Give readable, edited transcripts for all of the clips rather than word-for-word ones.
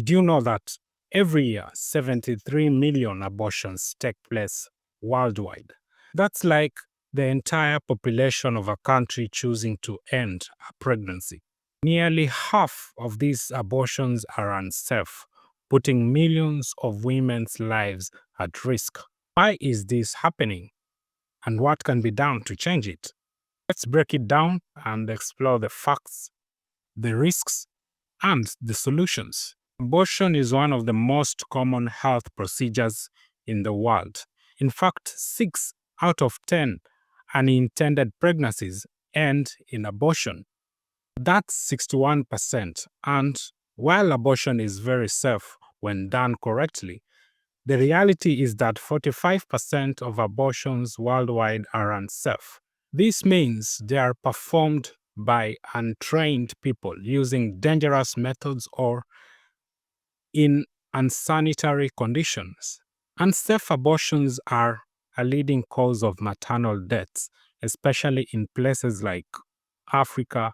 Do you know that every year 73 million abortions take place worldwide? That's like the entire population of a country choosing to end a pregnancy. Nearly half of these abortions are unsafe, putting millions of women's lives at risk. Why is this happening, and what can be done to change it? Let's break it down and explore the facts, the risks, and the solutions. Abortion is one of the most common health procedures in the world. In fact, 6 out of 10 unintended pregnancies end in abortion. That's 61%. And while abortion is very safe when done correctly, the reality is that 45% of abortions worldwide are unsafe. This means they are performed by untrained people using dangerous methods or in unsanitary conditions. Unsafe abortions are a leading cause of maternal deaths, especially in places like Africa,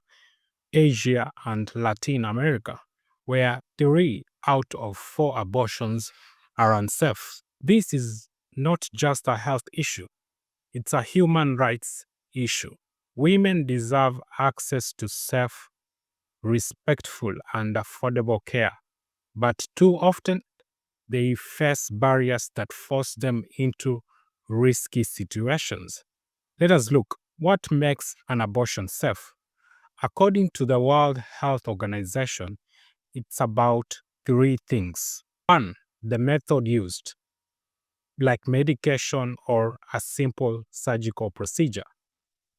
Asia, and Latin America, where 3 out of 4 abortions are unsafe. This is not just a health issue, it's a human rights issue. Women deserve access to safe, respectful, and affordable care, but too often they face barriers that force them into risky situations. Let us look what makes an abortion safe. According to the World Health Organization, it's about 3 things. 1, the method used, like medication or a simple surgical procedure.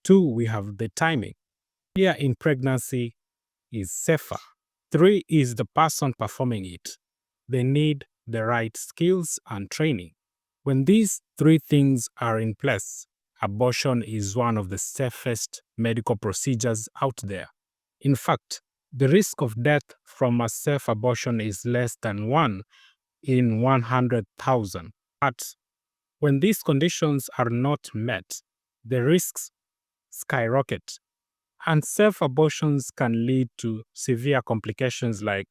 2, we have the timing. Here in pregnancy is safer. 3 is the person performing it. They need the right skills and training. When these 3 things are in place, abortion is one of the safest medical procedures out there. In fact, the risk of death from a safe abortion is less than 1 in 100,000. But when these conditions are not met, the risks skyrocket. Unsafe abortions can lead to severe complications like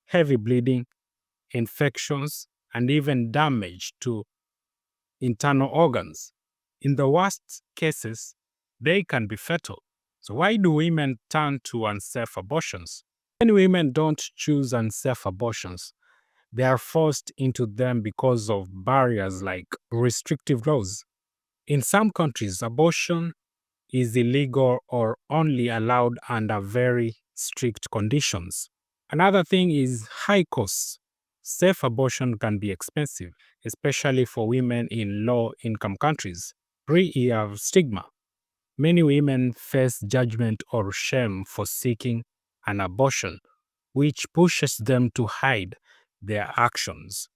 heavy bleeding, infections, and even damage to internal organs. In the worst cases, they can be fatal. So, why do women turn to unsafe abortions? Many women don't choose unsafe abortions. They are forced into them because of barriers like restrictive laws. In some countries, abortion is illegal or only allowed under very strict conditions. Another thing is high costs. Safe abortion can be expensive, especially for women in low income countries. 3, you have stigma. Many women face judgment or shame for seeking an abortion, which pushes them to hide their actions.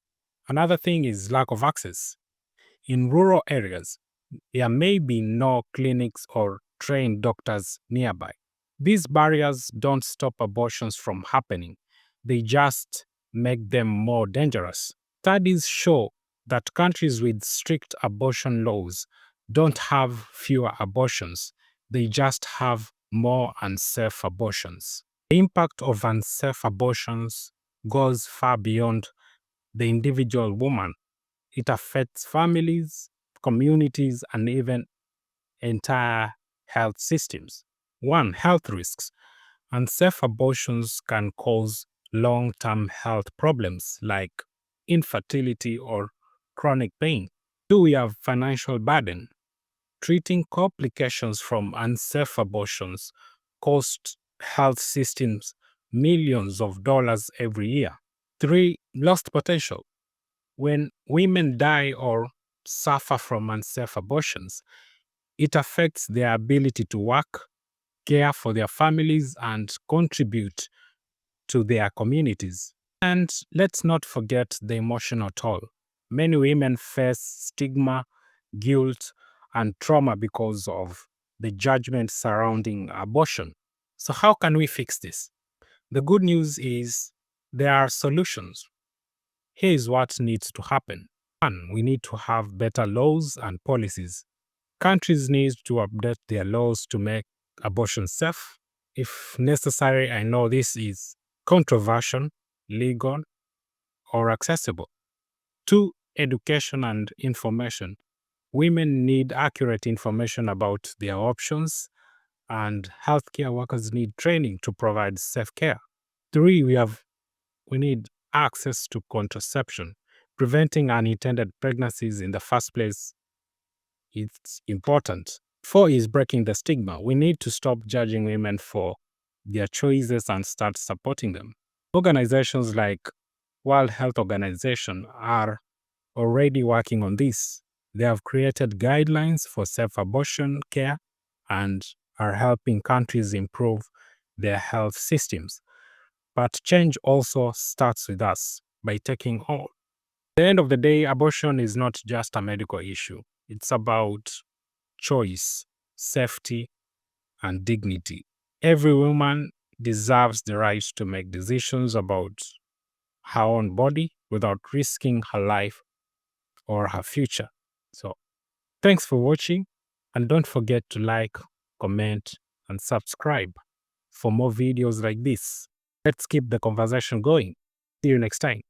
Another thing is lack of access. In rural areas, there may be no clinics or trained doctors nearby. These barriers don't stop abortions from happening, they just make them more dangerous. Studies show that countries with strict abortion laws don't have fewer abortions, they just have more unsafe abortions. The impact of unsafe abortions goes far beyond the individual woman. It affects families, communities, and even entire health systems. 1, health risks. Unsafe abortions can cause long term health problems like infertility or chronic pain. 2, we have financial burden. Treating complications from unsafe abortions costs health systems millions of dollars every year. 3, lost potential. When women die or suffer from unsafe abortions, it affects their ability to work, care for their families, and contribute to their communities. And let's not forget the emotional toll. Many women face stigma, guilt, and trauma because of the judgment surrounding abortion. So, how can we fix this? The good news is there are solutions. Here is what needs to happen. 1, we need to have better laws and policies. Countries need to update their laws to make abortion safe. If necessary, I know this is controversial, legal, or accessible. 2. Education and information. Women need accurate information about their options, and healthcare workers need training to provide safe care. 3. We need access to contraception. Preventing unintended pregnancies in the first place is important. 4 is breaking the stigma. We need to stop judging women for their choices and start supporting them. Organizations like World Health Organization are already working on this. They have created guidelines for safe abortion care and are helping countries improve their health systems. But change also starts with us by taking hold. At the end of the day, abortion is not just a medical issue. It's about choice, safety, and dignity. Every woman deserves the right to make decisions about her own body without risking her life or her future. So, thanks for watching, and don't forget to like, comment, and subscribe for more videos like this. Let's keep the conversation going. See you next time.